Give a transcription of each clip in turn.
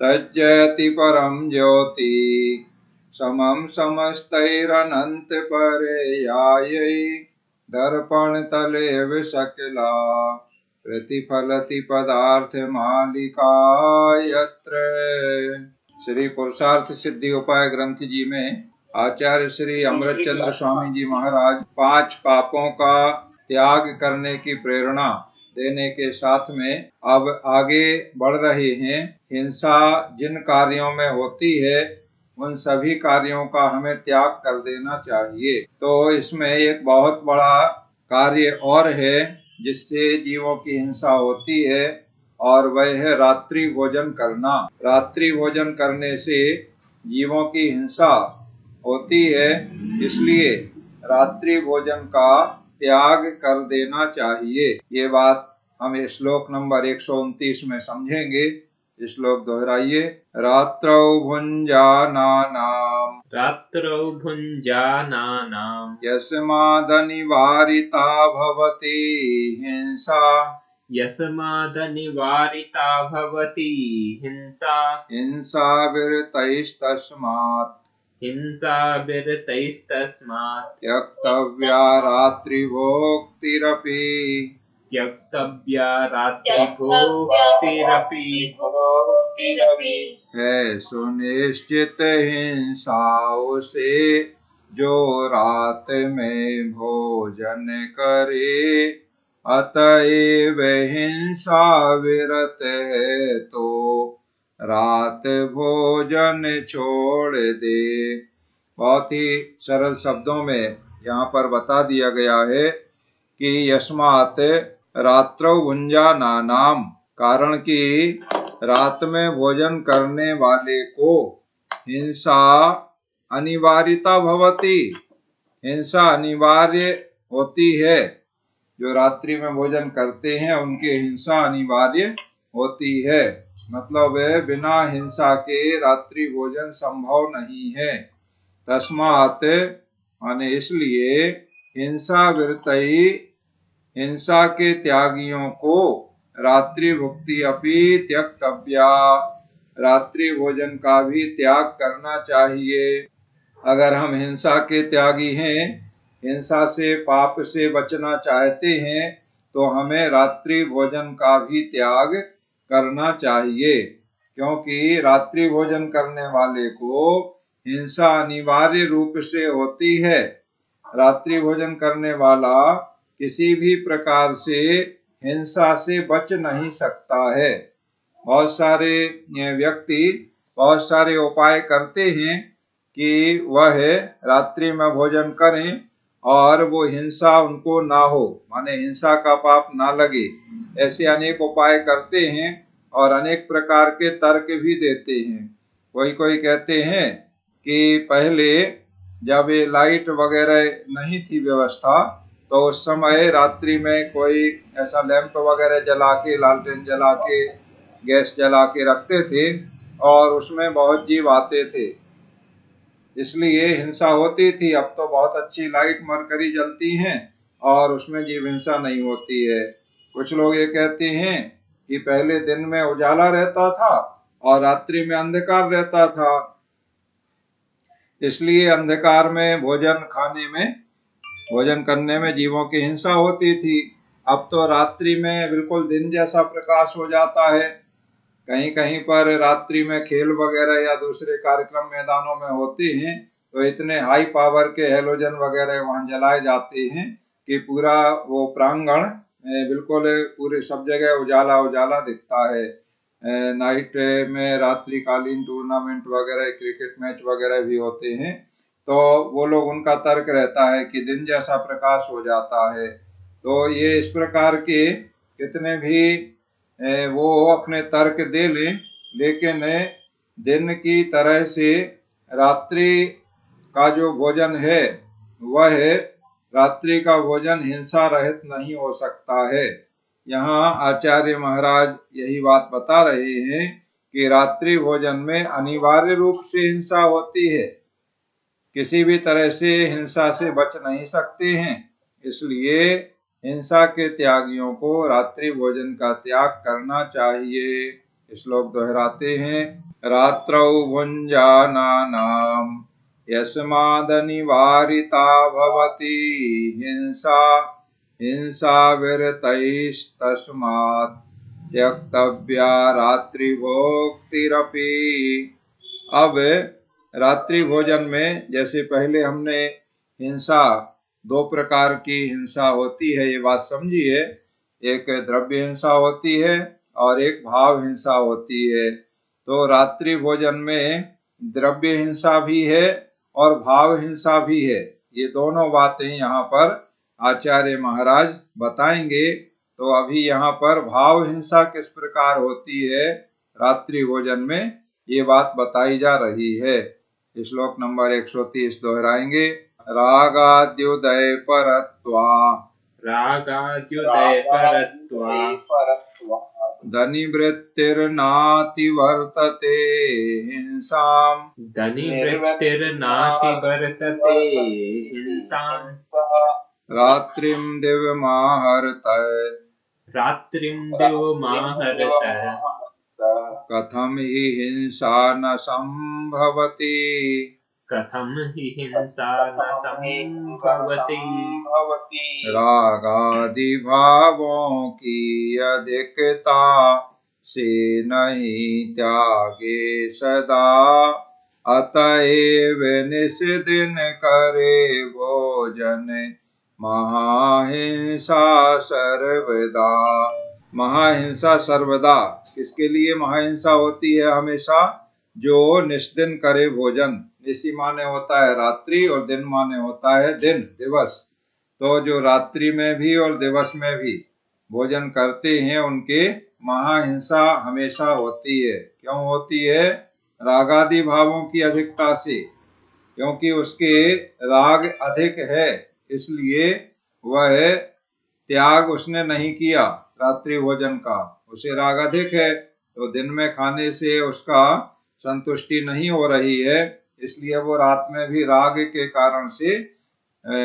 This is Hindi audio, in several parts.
तज्जयति परम ज्योति समम समस्तैरनंत परेयायै दर्पण तले विशकला प्रतिफलति पदार्थ मालिका यत्र। श्री पुरुषार्थ सिद्धि उपाय ग्रंथ जी में आचार्य श्री अमृतचंद्र स्वामी जी महाराज 5 पापों का त्याग करने की प्रेरणा देने के साथ में अब आगे बढ़ रहे हैं। हिंसा जिन कार्यों में होती है उन सभी कार्यों का हमें त्याग कर देना चाहिए। तो इसमें एक बहुत बड़ा कार्य और है जिससे जीवों की हिंसा होती है और वह है रात्रि भोजन करना। रात्रि भोजन करने से जीवों की हिंसा होती है, इसलिए रात्रि भोजन का त्याग कर देना चाहिए। ये बात हम श्लोक नंबर 129 में समझेंगे। श्लोक दोहराइए। रात्रौ भुञ्जानानाम् यस्मादनिवारिता भवति हिंसा हिंसाविरतैस्तस्मात् त्यक्तव्या रात्रिभोक्तिरपि है सुनिश्चित हिंसा उसे जो रात में भोजन करे। अतएव हिंसा विरत है तो रात भोजन छोड़ दे। बहुत ही सरल शब्दों में यहाँ पर बता दिया गया है कि यस्मात् रात्रौ भुञ्जानानाम्, कारण कि रात में भोजन करने वाले को हिंसा अनिवार्यता भवति, हिंसा अनिवार्य होती है। जो रात्रि में भोजन करते हैं उनकी हिंसा अनिवार्य होती है। मतलब बिना हिंसा के रात्रि भोजन संभव नहीं है। तस्मात् माने इसलिए हिंसा विरतई, हिंसा के त्यागियों को रात्रि भुक्ति अपि त्यक्तव्या, रात्रि भोजन का भी त्याग करना चाहिए। अगर हम हिंसा के त्यागी हैं, हिंसा से पाप से बचना चाहते हैं तो हमें रात्रि भोजन का भी त्याग करना चाहिए, क्योंकि रात्रि भोजन करने वाले को हिंसा अनिवार्य रूप से होती है। रात्रि भोजन करने वाला किसी भी प्रकार से हिंसा से बच नहीं सकता है। बहुत सारे व्यक्ति बहुत सारे उपाय करते हैं कि वह रात्रि में भोजन करें और वो हिंसा उनको ना हो, माने हिंसा का पाप ना लगे। ऐसे अनेक उपाय करते हैं और अनेक प्रकार के तर्क भी देते हैं। कोई कोई कहते हैं कि पहले जब ये लाइट वगैरह नहीं थी व्यवस्था, तो उस समय रात्रि में कोई ऐसा लैंप वगैरह जला के, लालटेन जला के, गैस जला के रखते थे और उसमें बहुत जीव आते थे, इसलिए हिंसा होती थी। अब तो बहुत अच्छी लाइट मरकरी जलती हैं और उसमें जीव हिंसा नहीं होती है। कुछ लोग ये कहते हैं कि पहले दिन में उजाला रहता था और रात्रि में अंधकार रहता था, इसलिए अंधकार में भोजन करने में जीवों की हिंसा होती थी। अब तो रात्रि में बिल्कुल दिन जैसा प्रकाश हो जाता है। कहीं कहीं पर रात्रि में खेल वगैरह या दूसरे कार्यक्रम मैदानों में होते हैं तो इतने हाई पावर के हेलोजन वगैरह वहां जलाए जाते हैं कि पूरा वो प्रांगण बिल्कुल पूरे सब जगह उजाला उजाला दिखता है। नाइट में रात्रिकालीन टूर्नामेंट वगैरह, क्रिकेट मैच वगैरह भी होते हैं, तो वो लोग, उनका तर्क रहता है कि दिन जैसा प्रकाश हो जाता है। तो ये इस प्रकार के कितने भी वो अपने तर्क दे लें, लेकिन दिन की तरह से रात्रि का जो भोजन है वह रात्रि का भोजन हिंसा रहित नहीं हो सकता है। यहाँ आचार्य महाराज यही बात बता रहे हैं कि रात्रि भोजन में अनिवार्य रूप से हिंसा होती है, किसी भी तरह से हिंसा से बच नहीं सकते हैं। इसलिए हिंसा के त्यागियों को रात्रि भोजन का त्याग करना चाहिए। श्लोक दोहराते हैं। रात्रौ भुञ्जानानां यस्मादनिवारिता भवति हिंसा हिंसाविरतैस्तस्मात् त्यक्तव्या रात्रिभोक्तिरपि। अब रात्रि भोजन में जैसे पहले हमने हिंसा, दो प्रकार की हिंसा होती है ये बात समझिए, एक द्रव्य हिंसा होती है और एक भाव हिंसा होती है। तो रात्रि भोजन में द्रव्य हिंसा भी है और भाव हिंसा भी है। ये दोनों बातें यहाँ पर आचार्य महाराज बताएंगे। तो अभी यहाँ पर भाव हिंसा किस प्रकार होती है रात्रि भोजन में, ये बात बताई जा रही है। श्लोक नंबर 130 दोहराएंगे। रागाद्युदय परत्वा धनिवृत्तिर्नातिवर्तते हिंसाम् रात्रिं दिवमाहर्त कथम हि हिंसा न संभवति रागादि भावों की अधिकता से नहीं त्यागे सदा अतएव निस्दिन करे भोजन महाहिंसा सर्वदा। महाहिंसा सर्वदा किसके लिए महाहिंसा होती है हमेशा? जो निस्दिन करे भोजन। निसी माने होता है रात्रि और दिन माने होता है दिन, दिवस। तो जो रात्रि में भी और दिवस में भी भोजन करते हैं उनके महाहिंसा हमेशा होती है। क्यों होती है? रागादि भावों की अधिकता से, क्योंकि उसके राग अधिक है इसलिए वह त्याग उसने नहीं किया रात्रि भोजन का। उसे राग अधिक है तो दिन में खाने से उसका संतुष्टि नहीं हो रही है, इसलिए वो रात में भी राग के कारण से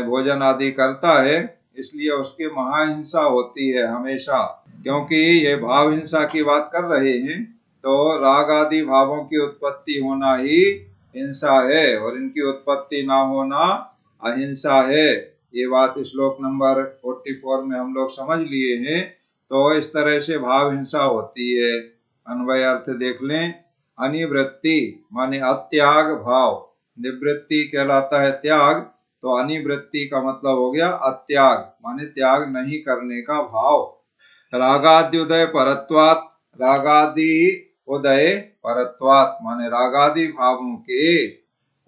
भोजन आदि करता है। इसलिए उसकी महाहिंसा होती है हमेशा। क्योंकि ये भाव हिंसा की बात कर रहे हैं तो राग आदि भावों की उत्पत्ति होना ही हिंसा है और इनकी उत्पत्ति ना होना अहिंसा है। ये बात श्लोक नंबर 44 में हम लोग समझ लिए हैं। तो इस तरह से भाव हिंसा होती है। अन्वय अर्थ देख लें। अनिवृत्ति माने अत्याग भाव, निवृत्ति कहलाता है त्याग, तो अनिवृत्ति का मतलब हो गया अत्याग माने त्याग नहीं करने का भाव। रागाद्युदय परत्वात्, रागादि उदय परत्वात् माने रागादि भावों के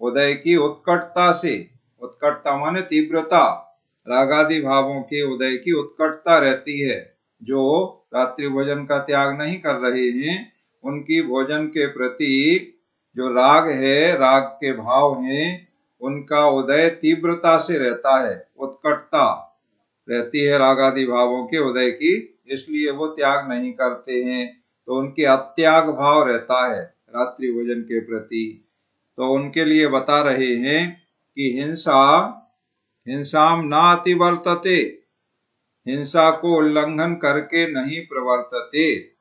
उदय की उत्कटता से, उत्कटता माने तीव्रता, रागादि भावों के उदय की उत्कटता रहती है। जो रात्रि भोजन का त्याग नहीं कर रहे हैं उनकी भोजन के प्रति जो राग है, राग के भाव हैं, उनका उदय तीव्रता से रहता है, उत्कटता रहती है रागादि भावों के उदय की, इसलिए वो त्याग नहीं करते हैं। तो उनके अत्याग भाव रहता है रात्रि भोजन के प्रति। तो उनके लिए बता रहे हैं कि हिंसाम ना अतिवर्तते, हिंसा को उल्लंघन करके नहीं प्रवर्तते।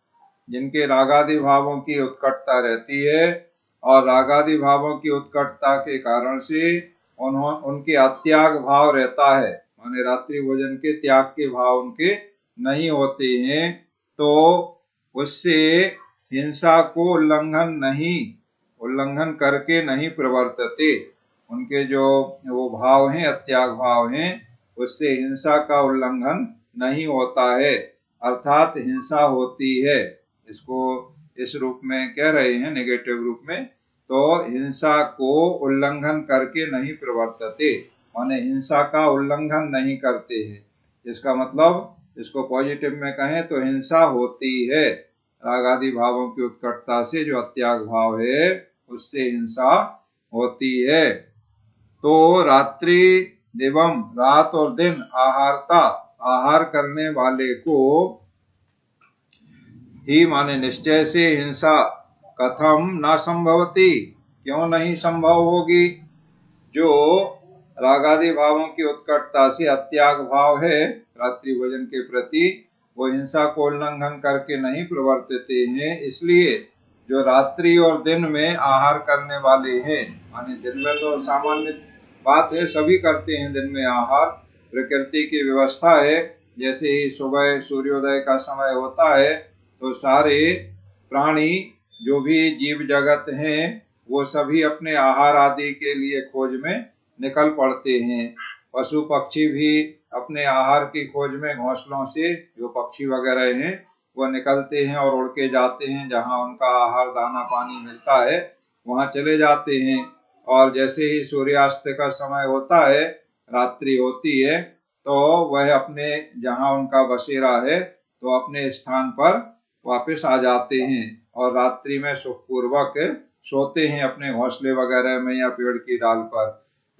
जिनके रागादि भावों की उत्कटता रहती है और रागादि भावों की उत्कटता के कारण से उनके अत्याग भाव रहता है, माने रात्रि भोजन के त्याग के भाव उनके नहीं होते हैं, तो उससे हिंसा को उल्लंघन करके नहीं प्रवर्तते। उनके जो वो भाव हैं, अत्याग भाव हैं, उससे हिंसा का उल्लंघन नहीं होता है, अर्थात हिंसा होती है। इसको इस रूप में कह रहे हैं, नेगेटिव रूप में। तो हिंसा को उल्लंघन करके नहीं प्रवर्तते माने हिंसा का उल्लंघन नहीं करते हैं। इसका मतलब इसको पॉजिटिव में कहें तो हिंसा होती है राग आदि भावों की उत्कटता से, जो अत्याग भाव है उससे हिंसा होती है। तो रात्रि दिवम, रात और दिन आहारता, आहार करने वाले को ही माने निश्चय से हिंसा कथम न संभवती, क्यों नहीं संभव होगी? जो रागादि भावों की उत्कटता से अत्याग भाव है रात्रि भोजन के प्रति, वो हिंसा को उल्लंघन करके नहीं प्रवर्तते हैं, इसलिए जो रात्रि और दिन में आहार करने वाले हैं। माने दिन में तो सामान्य बात है, सभी करते हैं दिन में आहार, प्रकृति की व्यवस्था है। जैसे ही सुबह सूर्योदय का समय होता है तो सारे प्राणी जो भी जीव जगत हैं वो सभी अपने आहार आदि के लिए खोज में निकल पड़ते हैं। पशु पक्षी भी अपने आहार की खोज में घोंसलों से, जो पक्षी वगैरह हैं, वो निकलते हैं और उड़ के जाते हैं, जहाँ उनका आहार दाना पानी मिलता है वहाँ चले जाते हैं। और जैसे ही सूर्यास्त का समय होता है, रात्रि होती है, तो वह अपने जहाँ उनका बसेरा है तो अपने स्थान पर वापस आ जाते हैं और रात्रि में सुखपूर्वक सोते हैं अपने घोंसले वगैरह में या पेड़ की डाल पर।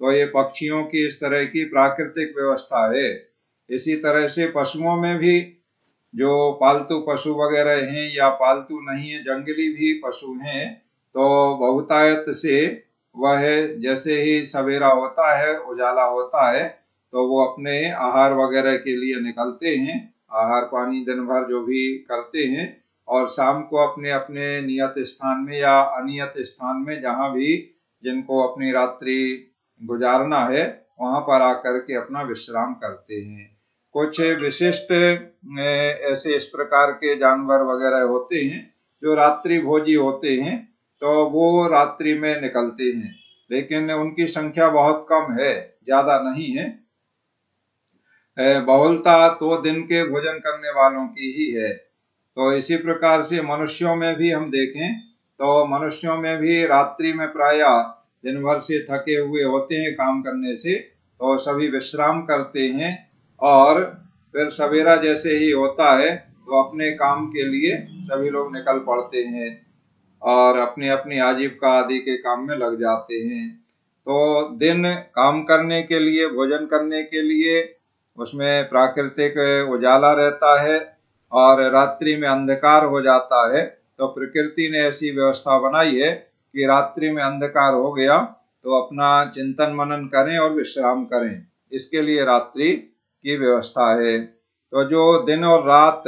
तो ये पक्षियों की इस तरह की प्राकृतिक व्यवस्था है। इसी तरह से पशुओं में भी जो पालतू पशु वगैरह हैं या पालतू नहीं है, जंगली भी पशु हैं, तो बहुतायत से वह जैसे ही सवेरा होता है, उजाला होता है, तो वो अपने आहार वगैरह के लिए निकलते हैं, आहार पानी दिन भर जो भी करते हैं, और शाम को अपने अपने नियत स्थान में या अनियत स्थान में, जहाँ भी जिनको अपनी रात्रि गुजारना है, वहाँ पर आकर के अपना विश्राम करते हैं। कुछ विशिष्ट ऐसे इस प्रकार के जानवर वगैरह होते हैं जो रात्रि भोजी होते हैं, तो वो रात्रि में निकलते हैं, लेकिन उनकी संख्या बहुत कम है, ज्यादा नहीं है। बहुलता तो दिन के भोजन करने वालों की ही है। तो इसी प्रकार से मनुष्यों में भी हम देखें तो मनुष्यों में भी रात्रि में प्रायः दिन भर से थके हुए होते हैं काम करने से, तो सभी विश्राम करते हैं और फिर सवेरा जैसे ही होता है तो अपने काम के लिए सभी लोग निकल पड़ते हैं और अपनी अपनी आजीविका आदि के काम में लग जाते हैं। तो दिन काम करने के लिए, भोजन करने के लिए, उसमें प्राकृतिक उजाला रहता है और रात्रि में अंधकार हो जाता है। तो प्रकृति ने ऐसी व्यवस्था बनाई है कि रात्रि में अंधकार हो गया तो अपना चिंतन मनन करें और विश्राम करें, इसके लिए रात्रि की व्यवस्था है। तो जो दिन और रात,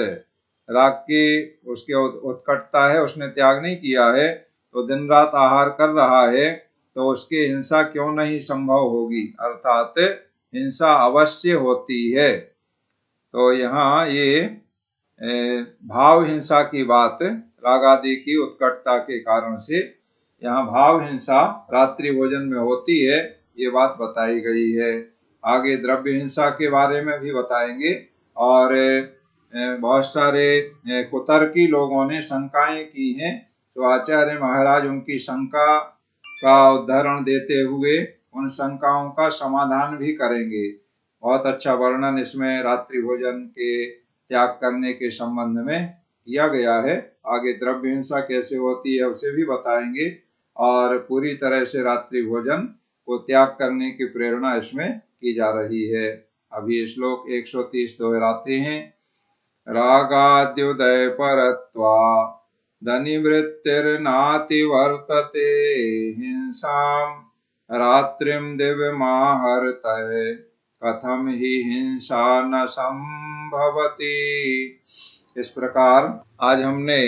रात की उसकी उत्कटता है, उसने त्याग नहीं किया है, तो दिन रात आहार कर रहा है, तो उसकी हिंसा क्यों नहीं संभव होगी, अर्थात हिंसा अवश्य होती है। तो यहाँ ये भाव हिंसा की बात, राग आदि की उत्कटता के कारण से यहाँ भाव हिंसा रात्रि भोजन में होती है, ये बात बताई गई है। आगे द्रव्य हिंसा के बारे में भी बताएंगे और बहुत सारे कुतर्की लोगों ने शंकाएं की हैं, तो आचार्य महाराज उनकी शंका का उदाहरण देते हुए उन शंकाओं का समाधान भी करेंगे। बहुत अच्छा वर्णन इसमें रात्रि भोजन के त्याग करने के संबंध में किया गया है। आगे द्रव्य हिंसा कैसे होती है उसे भी बताएंगे और पूरी तरह से रात्रि भोजन को त्याग करने की प्रेरणा इसमें की जा रही है। अभी श्लोक 130 दोहराते हैं। रागाद्युदय परत्वा धनिवृत्तिर्नाति वर्तते हिंसाम रात्रिम दिव्यमाहर्तये कथम ही हिंसा न संभवती। इस प्रकार आज हमने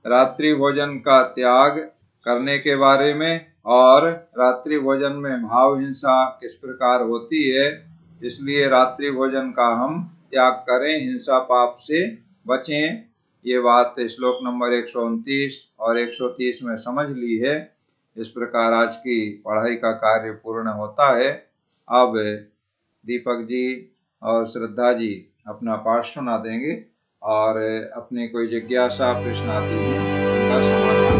रात्रि भोजन का त्याग करने के बारे में और रात्रि भोजन में भाव हिंसा किस प्रकार होती है, इसलिए रात्रि भोजन का हम त्याग करें, हिंसा पाप से बचें, ये बात श्लोक नंबर 129 और 130 में समझ ली है। इस प्रकार आज की पढ़ाई का कार्य पूर्ण होता है। अब दीपक जी और श्रद्धा जी अपना पाठ सुना देंगे और अपनी कोई जिज्ञासा प्रश्न आदि है उनका समाधान